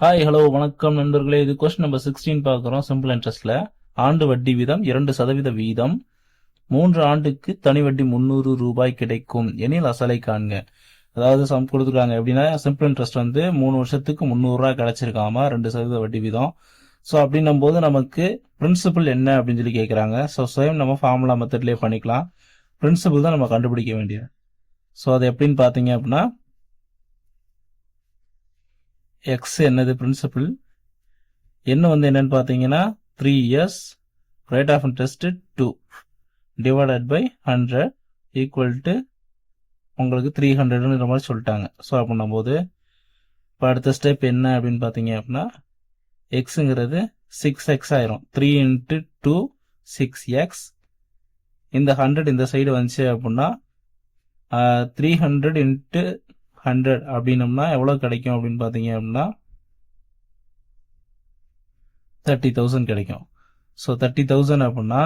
Hi hello வணக்கம் நண்பர்களே. இது கொஸ்டின் நம்பர் 16 பார்க்குறோம். சிம்பிள் இன்ட்ரெஸ்ட்ல ஆண்டு வட்டி வீதம் 2% வீதம் 3 ஆண்டுக்கு தனி வட்டி 300 ரூபாய் கிடைக்கும் எனில் அசலை காண்க. அதாவது சம் கொடுத்துருக்காங்க எப்படின்னா, சிம்பிள் இன்ட்ரெஸ்ட் வந்து 3 வருஷத்துக்கு 300 ரூபாய் கிடைச்சிருக்காமா, 2% வட்டி வீதம். ஸோ அப்படின்னும் போது நமக்கு பிரின்சிபல் என்ன அப்படின்னு சொல்லி கேட்குறாங்க. ஸோ சேம் நம்ம ஃபார்முலா மெத்தட்லேயே பண்ணிக்கலாம். பிரின்சிபல் தான் நம்ம கண்டுபிடிக்க வேண்டியது. ஸோ அது எப்படின்னு பார்த்தீங்க அப்படின்னா, எக்ஸ் என்னது பிரின்சிபல், என்ன வந்து என்னன்னு பார்த்தீங்கன்னா 3 years, rate of interest 2 divided by 100 equal to உங்களுக்கு 300ன்ற மாதிரி சொல்லிட்டாங்க. ஸோ அப்படின்னும் போது இப்போ அடுத்த ஸ்டெப் என்ன அப்படின்னு பார்த்தீங்க அப்படின்னா, எக்ஸுங்கிறது 6x ஆயிரும். 3 into 2 6x. இந்த 100 இந்த சைடு வந்துச்சு அப்படின்னா 300 into 100 அப்படின்னம்னா எவ்வளோ கிடைக்கும் அப்படின்னு பார்த்தீங்க அப்படின்னா 30,000 கிடைக்கும். ஸோ 30,000 அப்படின்னா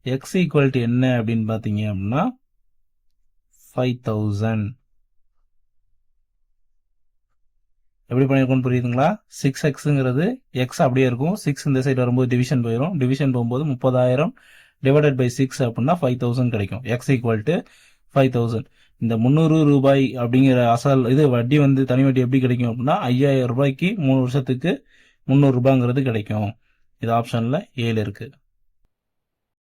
எக்ஸ் ஈக்குவல் டு என்ன அப்படின்னு பார்த்தீங்க அப்படின்னா 5,000. எப்படி பண்ணியிருக்கோம்னு புரியுதுங்களா? 6xங்கிறது எக்ஸ் அப்படியே இருக்கும். 6 இந்த சைடு வரும்போது டிவிஷன் போயிடும். டிவிஷன் போகும்போது 30,000 டிவைடட் பை 6 அப்படின்னா 5,000 கிடைக்கும். X equal to 5,000. இந்த 300 ரூபாய் அப்படிங்கிற அசல் இது வட்டி வந்து தனி வட்டி எப்படி கிடைக்கும் அப்படின்னா 5,000 ரூபாய்க்கு 3 வருஷத்துக்கு 300 ரூபாங்கிறது கிடைக்கும். இது ஆப்ஷன்ல 7 இருக்கு.